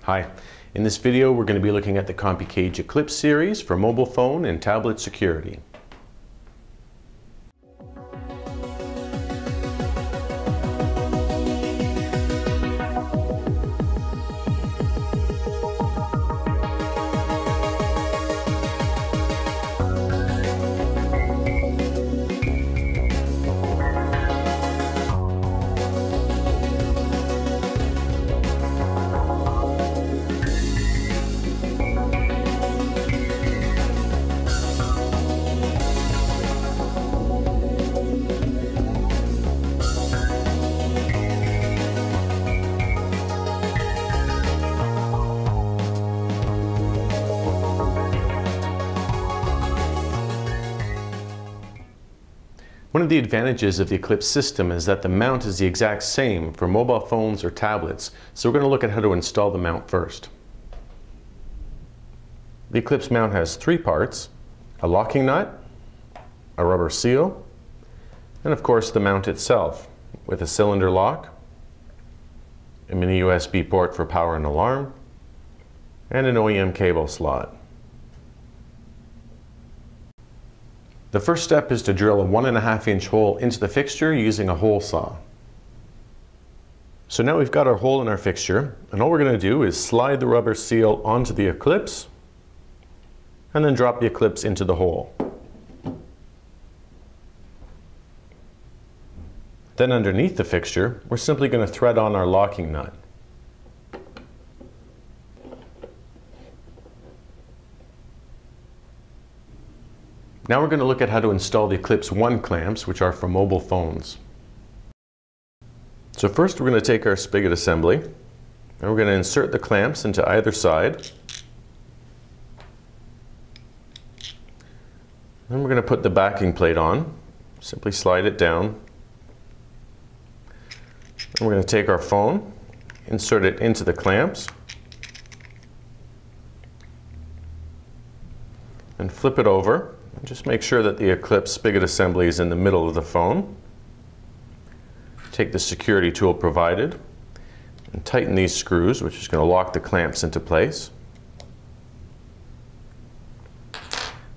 Hi, in this video we're going to be looking at the CompuCage Eclipse series for mobile phone and tablet security. One of the advantages of the Eclipse system is that the mount is the exact same for mobile phones or tablets, so we're going to look at how to install the mount first. The Eclipse mount has three parts: a locking nut, a rubber seal, and of course the mount itself with a cylinder lock, a mini USB port for power and alarm, and an OEM cable slot. The first step is to drill a 1.5 inch hole into the fixture using a hole saw. So now we've got our hole in our fixture, and all we're going to do is slide the rubber seal onto the Eclipse and then drop the Eclipse into the hole. Then underneath the fixture, we're simply going to thread on our locking nut. Now we're going to look at how to install the Eclipse 1 clamps, which are for mobile phones. So first we're going to take our spigot assembly and we're going to insert the clamps into either side. Then we're going to put the backing plate on. Simply slide it down. And we're going to take our phone, insert it into the clamps, and flip it over. Just make sure that the Eclipse spigot assembly is in the middle of the phone. Take the security tool provided and tighten these screws, which is going to lock the clamps into place.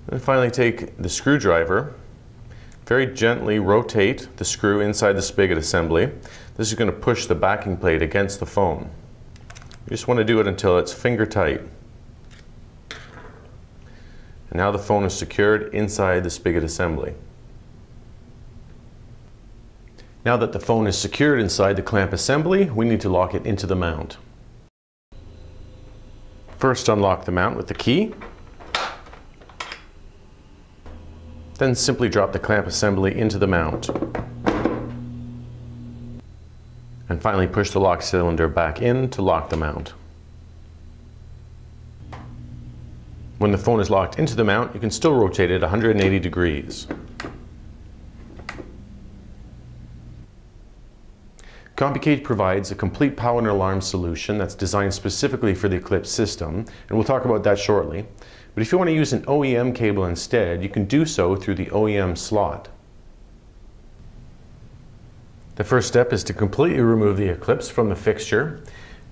And finally take the screwdriver, very gently rotate the screw inside the spigot assembly. This is going to push the backing plate against the phone. You just want to do it until it's finger tight. And now the phone is secured inside the spigot assembly. Now that the phone is secured inside the clamp assembly, we need to lock it into the mount. First, unlock the mount with the key. Then simply drop the clamp assembly into the mount. And finally push the lock cylinder back in to lock the mount. When the phone is locked into the mount, you can still rotate it 180 degrees. CompuCage provides a complete power and alarm solution that's designed specifically for the Eclipse system, and we'll talk about that shortly. But if you want to use an OEM cable instead, you can do so through the OEM slot. The first step is to completely remove the Eclipse from the fixture,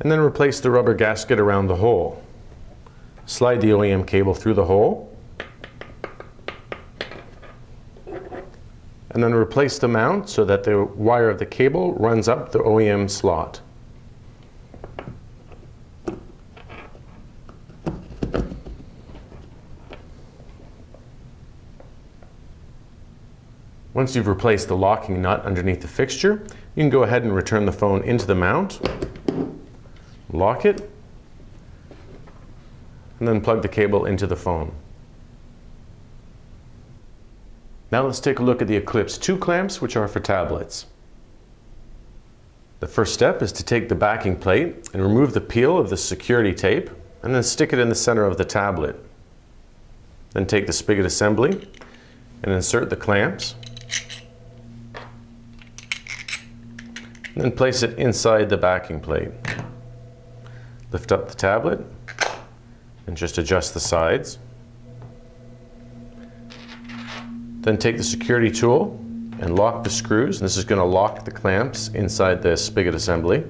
and then replace the rubber gasket around the hole. Slide the OEM cable through the hole, and then replace the mount so that the wire of the cable runs up the OEM slot. Once you've replaced the locking nut underneath the fixture, you can go ahead and return the phone into the mount, lock it, and then plug the cable into the phone. Now let's take a look at the Eclipse 2 clamps, which are for tablets. The first step is to take the backing plate and remove the peel of the security tape and then stick it in the center of the tablet. Then take the spigot assembly and insert the clamps. And then place it inside the backing plate. Lift up the tablet and just adjust the sides. Then take the security tool and lock the screws. And this is going to lock the clamps inside the spigot assembly.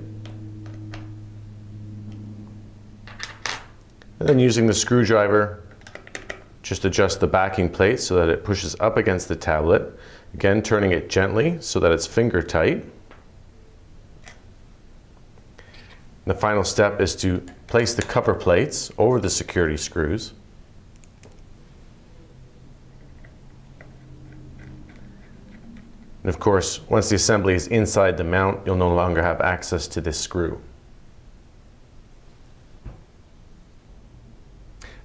And then using the screwdriver, just adjust the backing plate so that it pushes up against the tablet. Again, turning it gently so that it's finger tight. The final step is to place the cover plates over the security screws. And of course, once the assembly is inside the mount, you'll no longer have access to this screw.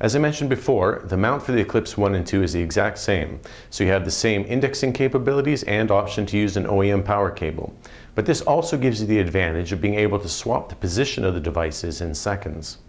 As I mentioned before, the mount for the Eclipse 1 and 2 is the exact same, so you have the same indexing capabilities and option to use an OEM power cable. But this also gives you the advantage of being able to swap the position of the devices in seconds.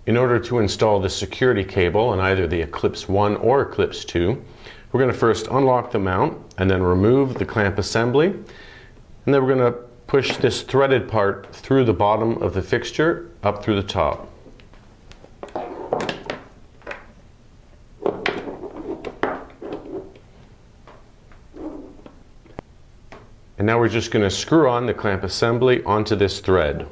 In order to install the security cable on either the Eclipse 1 or Eclipse 2, we're going to first unlock the mount and then remove the clamp assembly. And then we're going to push this threaded part through the bottom of the fixture up through the top. And now we're just going to screw on the clamp assembly onto this thread.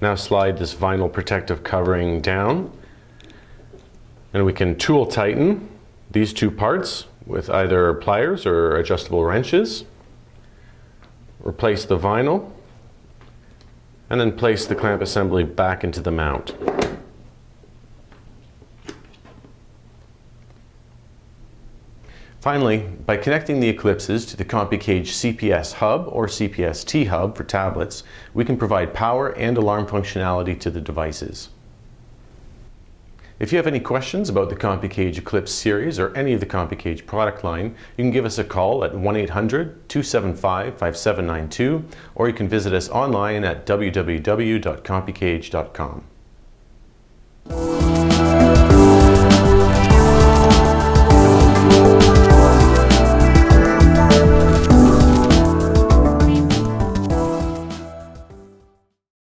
Now slide this vinyl protective covering down, and we can tool tighten these two parts with either pliers or adjustable wrenches. Replace the vinyl, and then place the clamp assembly back into the mount. Finally, by connecting the Eclipses to the CompuCage CPS Hub or CPS-T Hub for tablets, we can provide power and alarm functionality to the devices. If you have any questions about the CompuCage Eclipse series or any of the CompuCage product line, you can give us a call at 1-800-275-5792, or you can visit us online at www.compucage.com.